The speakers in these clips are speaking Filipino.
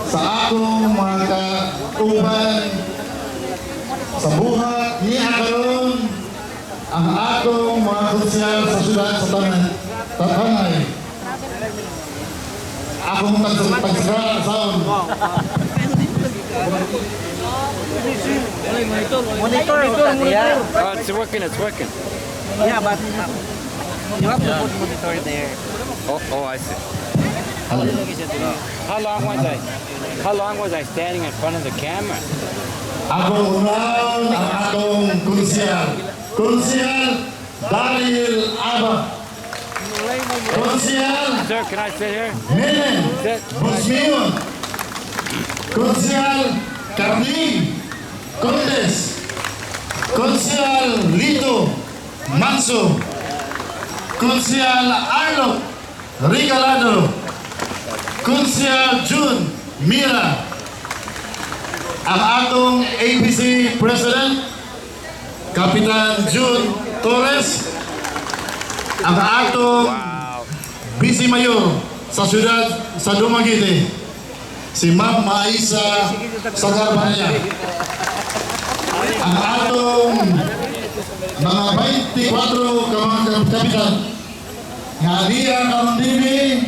sa akong mga kauban sa buhat niya karon ang atong mga konsyal sa syudad sa Tanay. Akong tagsara sound. Monitor. It's working, it's working. Yeah, but you have to put monitor there. Oh, I see. How long was I standing in front of the camera? Akong unahon ang atong konsyal. Konsyal Daryl Aba. Konsyal Sir, can I sit here? Helen Sit. Busmion. Konsyal Carmine Condes. Konsyal Lito Manso. Konsyal Arlo Regalado. Konsyal June Mira. Ang atong ABC President Kapitan June Torres. Ang atong Vice Mayor sa siyudad sa Dumaguete, si Ma'am Maisa Sagarbanaya. Ang atong mga 24 kamang kapitan nga niya Kamandini,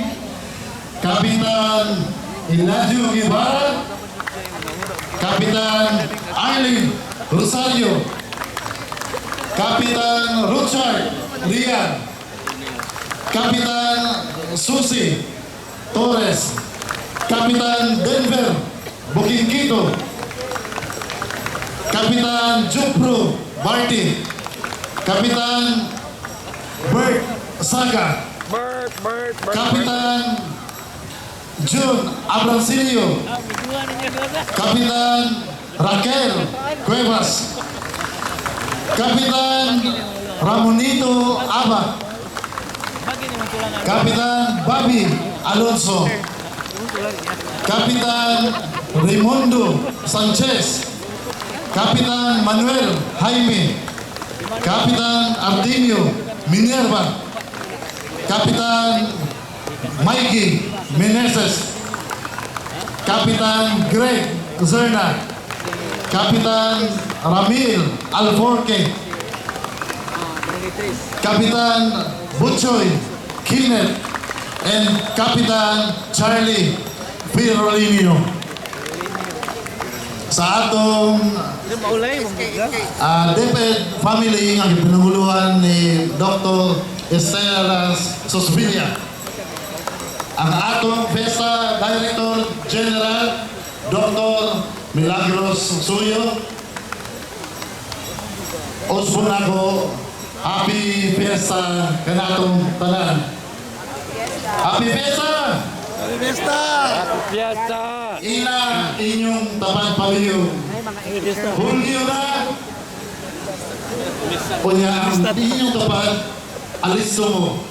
Kapitan Eladio Guevara, Kapitan Aileen Rosario, Kapitan Richard Rian, Kapitan Susi Torres, Kapitan Denver Bukingkito, Kapitan Jupro Martin, Kapitan Bert Saga, Kapitan June Abrancilio, Kapitan Raquel Cuevas, Kapitan Ramonito Aba, Kapitan Bobby Alonso, Kapitan Raimundo Sanchez, Kapitan Manuel Jaime, Kapitan Artemio Minerva, Kapitan Mikey Meneses, Kapitan Greg Zerna, Kapitan Ramil Alforque, Kapitan Butchoy Kenneth, and Kapitan Charlie Firolinio. Sa atong DepEd family nga pinanguluhan ni Dr. Estela Sosvilla. Ang atong PESA Director General Dr. Milagros Suyo. Osbon ako, happy PESA kanatong tanan. Happy PESA! Happy Fiesta! Fiesta! Ina inyong tapat paliyo. Hulyo na. Kunya ang inyong tapat, alisto mo.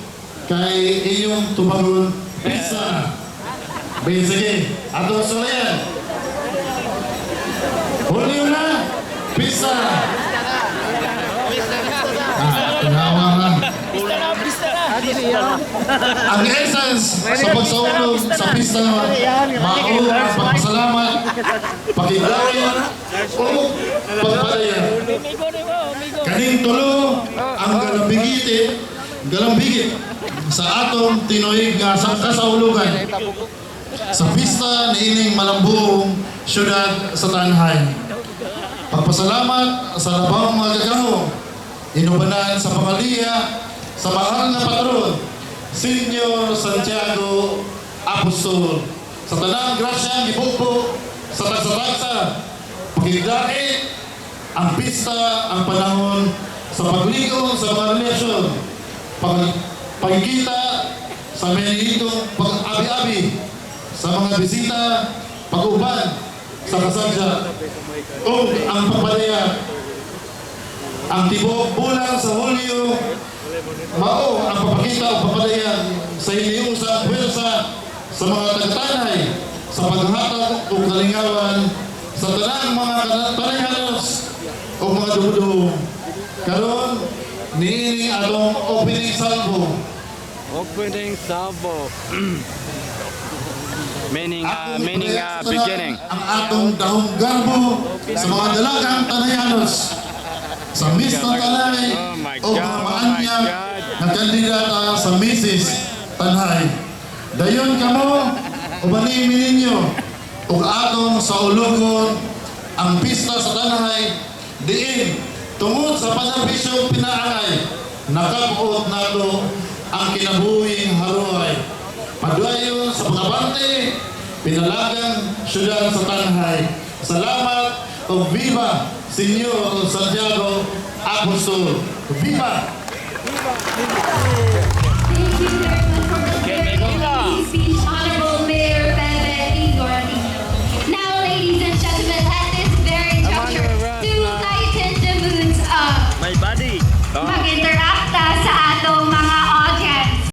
Kay inyong tumagon, PESA. Sige, atong sulayan. Hulyo na. PESA. Tinawa na. Ang essence sa pagsaulog sa pista mao ang pagpasalamat, paghigayon o pagpadayan. Kaning tulo ang galambigit sa atong tinuig nga sa kasaulugan sa pista niining malambong syudad sa Tanhay. Pagpasalamat sa labang mga gagamo, inubanan sa pamilya, sa mahal na patron, Senior Santiago Apostol, sa tanang grasyang gibugbo, sa tagsa-tagsa, pagigdait, ang pista, ang panahon, sa pagligon sa mga relasyon, pagkikita, sa menitong pag-abi-abi, sa mga bisita, pag-uban, sa kasadya, o ang pagpadaya, ang tibok bulan sa Hulyo, mao ang papakita o papadayan sa iniusang pwersa sa mga tagatanay sa paghatag o kalingawan sa tanang mga talinghanos o mga dudo. Karon niini atong opening salvo. Opening salvo. Meaning, Akong meaning ipareaksyonan beginning. ang atong dahong garbo sa mga dalagang Tanayanos sa Miss ng Tanay Oh my o God, mga oh my maanyag God. na kandidata sa Mrs. Tanay. Dayon kamo, ubanimi ninyo ug atong sa ulugon ang pista sa Tanay diin tungod sa panerbisyong pinaangay nakabuot nato ang kinabuhing haruay. Padayon sa pagabante, pinalagang syudad sa Tanhay. Salamat o viva Senyor Santiago Apostol. Viva! Viva!